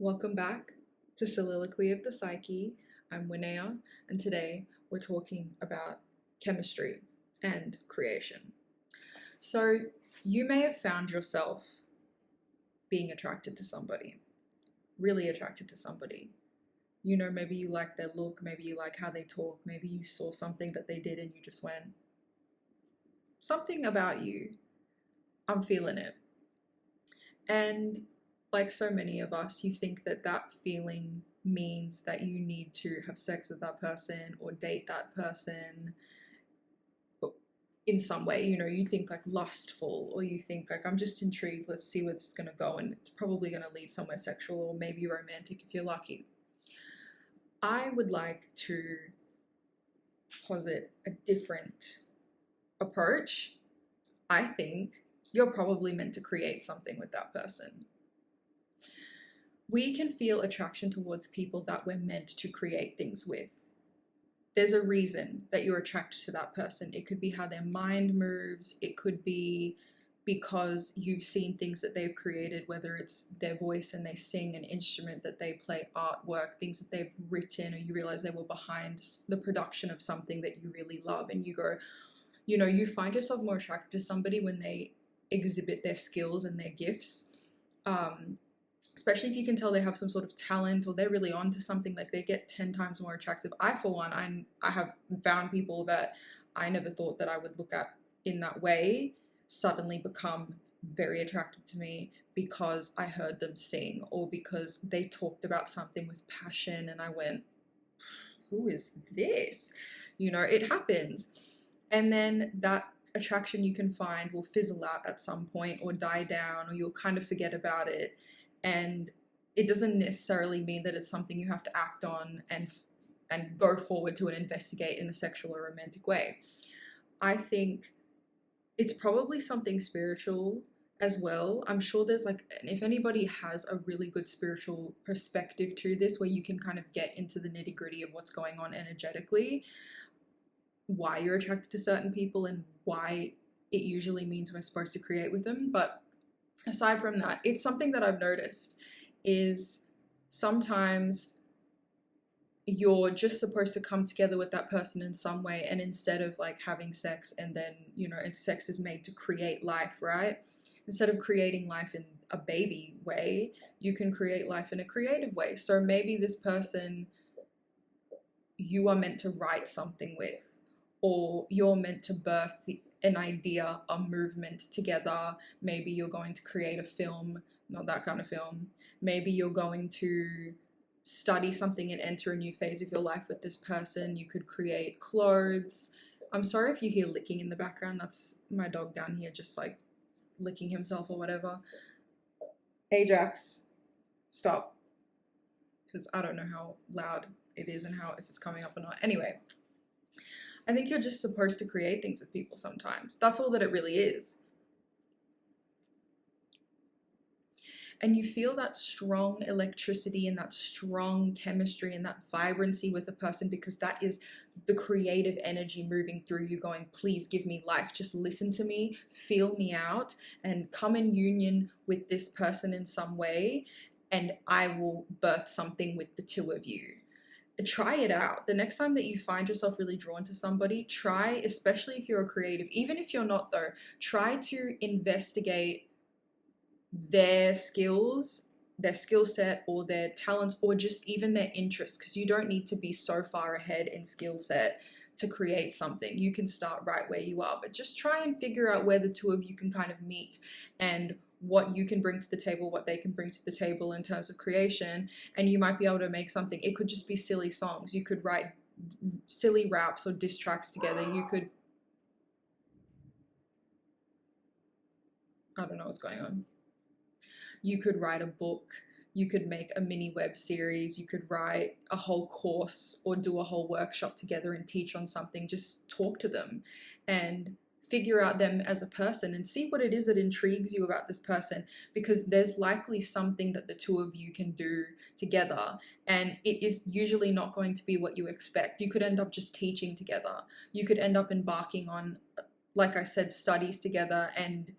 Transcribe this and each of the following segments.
Welcome back to Soliloquy of the Psyche. I'm Winea, and today we're talking about chemistry and creation. So, you may have found yourself being attracted to somebody, really attracted to somebody. You know, maybe you like their look, maybe you like how they talk, maybe you saw something that they did and you just went, something about you, I'm feeling it. And like so many of us, you think that that feeling means that you need to have sex with that person or date that person in some way. You know, you think like lustful, or you think like, I'm just intrigued, let's see where this is going to go, and it's probably going to lead somewhere sexual or maybe romantic if you're lucky. I would like to posit a different approach. I think you're probably meant to create something with that person. We can feel attraction towards people that we're meant to create things with. There's a reason that you're attracted to that person. It could be how their mind moves. It could be because you've seen things that they've created, whether it's their voice and they sing an instrument, that they play artwork, things that they've written, or you realize they were behind the production of something that you really love, and you go, you know, you find yourself more attracted to somebody when they exhibit their skills and their gifts. Especially if you can tell they have some sort of talent or they're really onto something, like they get 10 times more attractive. I, for one, I have found people that I never thought that I would look at in that way suddenly become very attractive to me because I heard them sing or because they talked about something with passion and I went, who is this? You know, it happens. And then that attraction you can find will fizzle out at some point or die down, or you'll kind of forget about it. And it doesn't necessarily mean that it's something you have to act on and go forward to and investigate in a sexual or romantic way. I think it's probably something spiritual as well. I'm sure there's like, if anybody has a really good spiritual perspective to this, where you can kind of get into the nitty gritty of what's going on energetically, why you're attracted to certain people and why it usually means we're supposed to create with them. But aside from that, it's something that I've noticed is sometimes you're just supposed to come together with that person in some way, and instead of like having sex and then, you know, sex is made to create life, right? Instead of creating life in a baby way, you can create life in a creative way. So maybe this person you are meant to write something with, or you're meant to birth an idea, a movement together. Maybe you're going to create a film, not that kind of film. Maybe you're going to study something and enter a new phase of your life with this person. You could create clothes. I'm sorry if you hear licking in the background. That's my dog down here just like licking himself or whatever. Ajax, stop. Because I don't know how loud it is and how if it's coming up or not. Anyway, I think you're just supposed to create things with people sometimes. That's all that it really is. And you feel that strong electricity and that strong chemistry and that vibrancy with a person because that is the creative energy moving through you going, please give me life. Just listen to me, feel me out, and come in union with this person in some way, and I will birth something with the two of you. Try it out. The next time that you find yourself really drawn to somebody, try, especially if you're a creative, even if you're not though, try to investigate their skills, their skill set, or their talents, or just even their interests, because you don't need to be so far ahead in skill set to create something. You can start right where you are, but just try and figure out where the two of you can kind of meet and what you can bring to the table, what they can bring to the table in terms of creation, and you might be able to make something. It could just be silly songs. You could write silly raps or diss tracks together. You could, I don't know what's going on. You could write a book. You could make a mini web series. You could write a whole course or do a whole workshop together and teach on something. Just talk to them and figure out them as a person and see what it is that intrigues you about this person, because there's likely something that the two of you can do together, and it is usually not going to be what you expect. You could end up just teaching together. You could end up embarking on, like I said, studies together and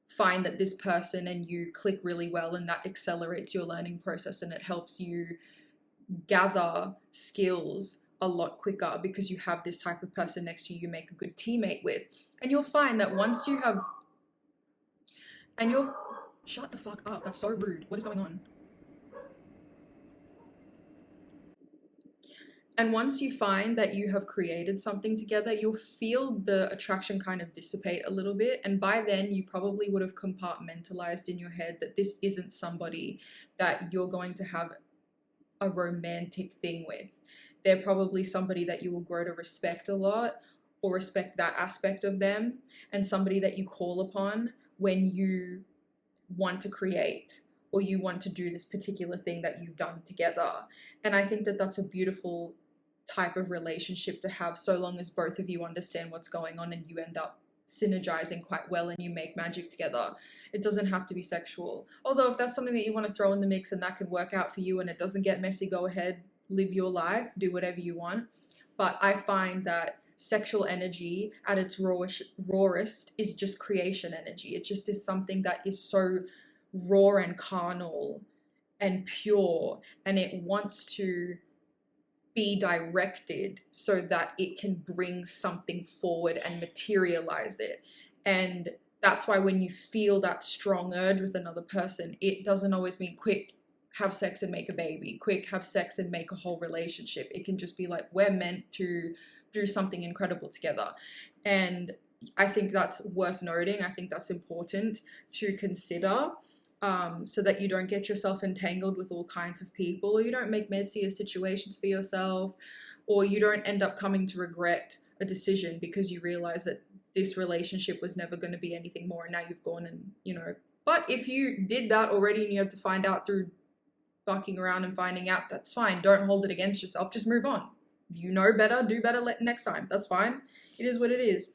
find that this person and you click really well, and that accelerates your learning process and it helps you gather skills a lot quicker because you have this type of person next to you make a good teammate with. And you'll find that once you have, and you'll, shut the fuck up, that's so rude, what is going on? And once you find that you have created something together, you'll feel the attraction kind of dissipate a little bit. And by then, you probably would have compartmentalized in your head that this isn't somebody that you're going to have a romantic thing with. They're probably somebody that you will grow to respect a lot, or respect that aspect of them, and somebody that you call upon when you want to create or you want to do this particular thing that you've done together. And I think that that's a beautiful type of relationship to have, so long as both of you understand what's going on and you end up synergizing quite well and you make magic together. It doesn't have to be sexual. Although if that's something that you want to throw in the mix and that could work out for you and it doesn't get messy, go ahead, live your life, do whatever you want. But I find that sexual energy at its rawest is just creation energy. It just is something that is so raw and carnal and pure, and it wants to be directed so that it can bring something forward and materialize it. And that's why when you feel that strong urge with another person, it doesn't always mean quick have sex and make a baby, quick have sex and make a whole relationship. It can just be like, we're meant to do something incredible together. And I think that's worth noting. I think that's important to consider, so that you don't get yourself entangled with all kinds of people, or you don't make messier situations for yourself, or you don't end up coming to regret a decision because you realize that this relationship was never going to be anything more, and now you've gone and, you know. But if you did that already and you have to find out through fucking around and finding out, that's fine. Don't hold it against yourself. Just move on. You know better, do better next time. That's fine. It is what it is.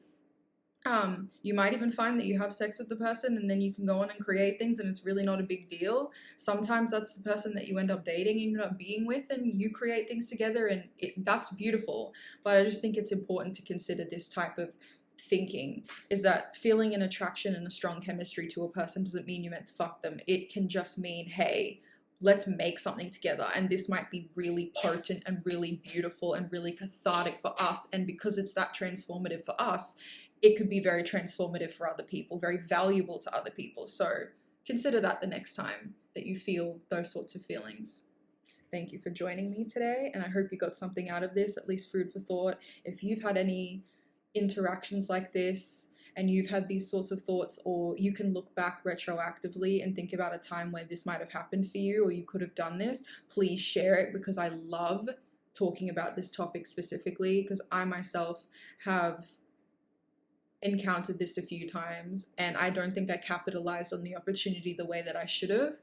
You might even find that you have sex with the person and then you can go on and create things and it's really not a big deal. Sometimes that's the person that you end up dating and you end up being with, and you create things together, and that's beautiful. But I just think it's important to consider this type of thinking, is that feeling an attraction and a strong chemistry to a person doesn't mean you're meant to fuck them. It can just mean, hey, let's make something together, and this might be really potent and really beautiful and really cathartic for us, and because it's that transformative for us, it could be very transformative for other people, very valuable to other people. So consider that the next time that you feel those sorts of feelings. Thank you for joining me today, and I hope you got something out of this, at least food for thought. If you've had any interactions like this and you've had these sorts of thoughts, or you can look back retroactively and think about a time where this might have happened for you, or you could have done this, please share it, because I love talking about this topic specifically, because I myself have encountered this a few times and I don't think I capitalized on the opportunity the way that I should have.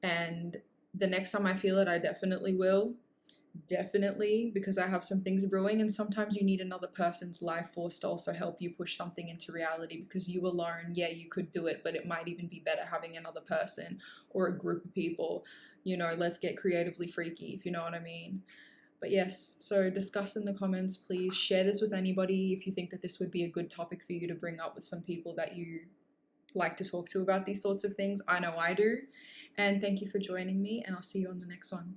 And the next time I feel it, I definitely will. Definitely, because I have some things brewing, and sometimes you need another person's life force to also help you push something into reality, because you alone, yeah, you could do it, but it might even be better having another person or a group of people. You know, let's get creatively freaky, if you know what I mean. But yes, so discuss in the comments, please share this with anybody if you think that this would be a good topic for you to bring up with some people that you like to talk to about these sorts of things. I know I do. And thank you for joining me, and I'll see you on the next one.